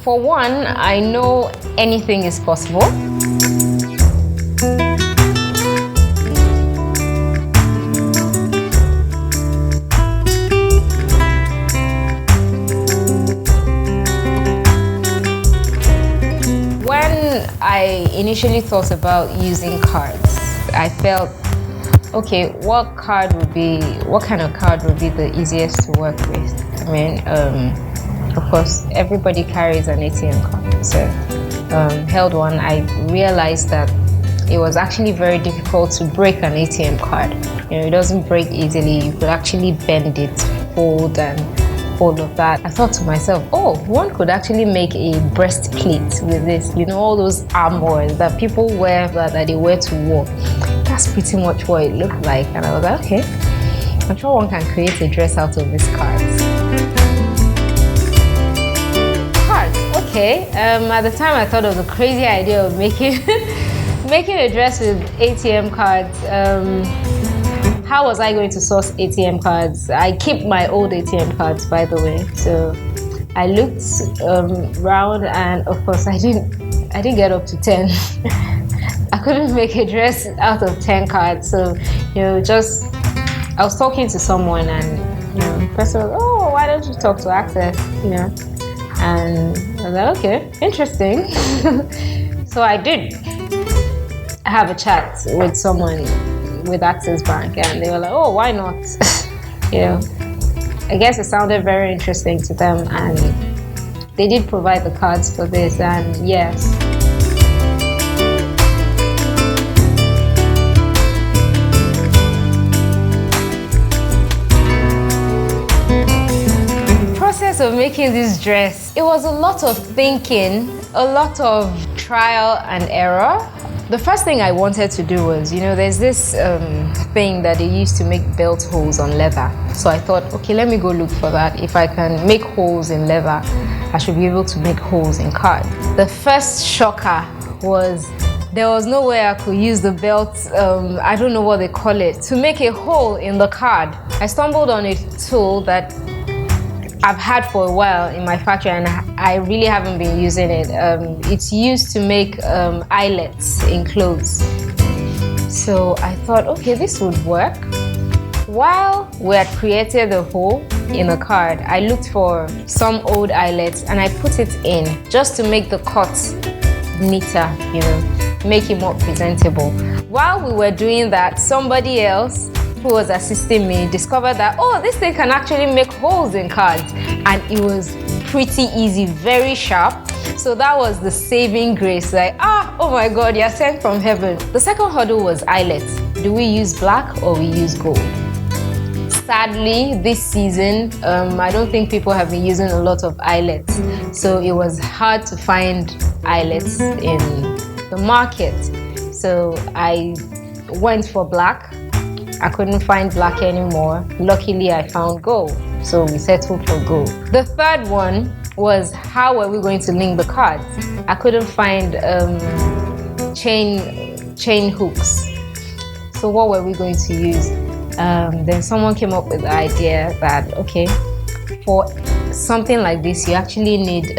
For one, I know anything is possible. When I initially thought about using cards, I felt, okay, what kind of card would be the easiest to work with? I mean, of course, everybody carries an ATM card. So, held one, I realized that it was actually very difficult to break an ATM card. You know, it doesn't break easily. You could actually bend it, fold, and all of that. I thought to myself, oh, one could actually make a breastplate with this. You know, all those armors that people wear, that they wear to war. That's pretty much what it looked like. And I was like, okay, I'm sure one can create a dress out of these cards. Okay, at the time I thought of the crazy idea of making making a dress with ATM cards. How was I going to source ATM cards? I keep my old ATM cards, by the way. So I looked around, and of course I didn't get up to 10. I couldn't make a dress out of 10 cards. So, you know, I was talking to someone, and you know, the person was, oh, why don't you talk to Access? You know. And I was like, okay, interesting. So I did have a chat with someone with Access Bank, and they were like, oh, why not? You know, I guess it sounded very interesting to them, and they did provide the cards for this, and yes. Of making this dress, it was a lot of thinking, a lot of trial and error. The first thing I wanted to do was, you know, there's this thing that they used to make belt holes on leather. So I thought, okay, let me go look for that. If I can make holes in leather, I should be able to make holes in card. The first shocker was there was no way I could use the belt, I don't know what they call it, to make a hole in the card. I stumbled on a tool that I've had for a while in my factory, and I really haven't been using it. It's used to make eyelets in clothes. So I thought, okay, this would work. While we had created the hole in the card, I looked for some old eyelets and I put it in just to make the cut neater, you know, make it more presentable. While we were doing that, somebody else who was assisting me discovered that, oh, this thing can actually make holes in cards, and it was pretty easy, very sharp. So that was the saving grace, like, oh my God, you're sent from heaven. The second hurdle was eyelets. Do we use black or we use gold? Sadly, this season, I don't think people have been using a lot of eyelets, so it was hard to find eyelets in the market. So I went for black. I couldn't find black anymore. Luckily, I found gold, so we settled for gold. The third one was, how were we going to link the cards? I couldn't find chain hooks. So what were we going to use? Then someone came up with the idea that, okay, for something like this, you actually need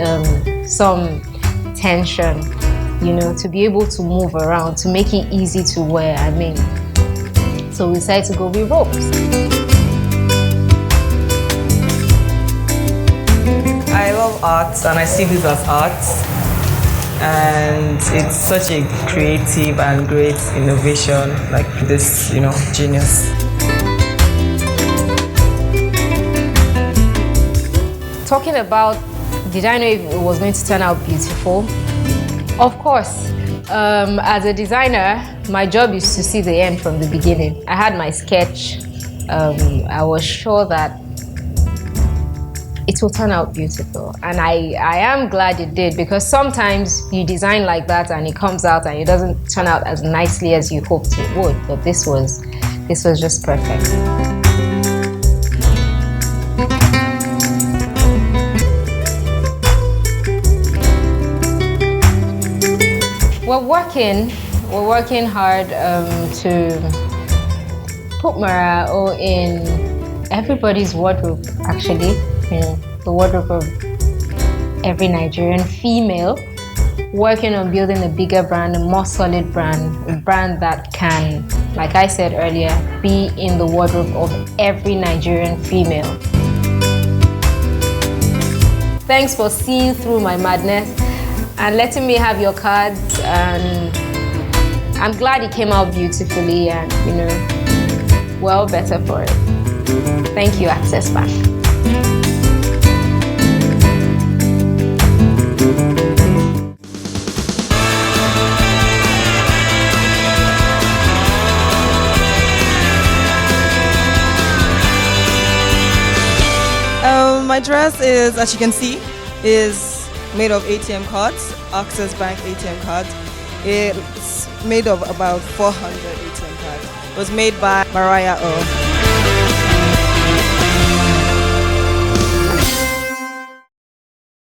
some tension, you know, to be able to move around, to make it easy to wear, I mean. So we decided to go with ropes. I love art, and I see this as art, and it's such a creative and great innovation, like this, you know, genius. Talking about, did I know if it was going to turn out beautiful? Of course. As a designer, my job is to see the end from the beginning. I had my sketch. I was sure that it will turn out beautiful, and I am glad it did, because sometimes you design like that and it comes out and it doesn't turn out as nicely as you hoped it would. But this was just perfect. We're working hard to put morale in everybody's wardrobe, actually. You know, the wardrobe of every Nigerian female working on building a bigger brand, a more solid brand, a brand that can, like I said earlier, be in the wardrobe of every Nigerian female. Thanks for seeing through my madness and letting me have your cards, and I'm glad it came out beautifully and, well, better for it. Thank you, Access Bank. My dress is, as you can see, is made of ATM cards, Access Bank ATM cards. It's made of about 400 ATM cards. It was made by Mariah O.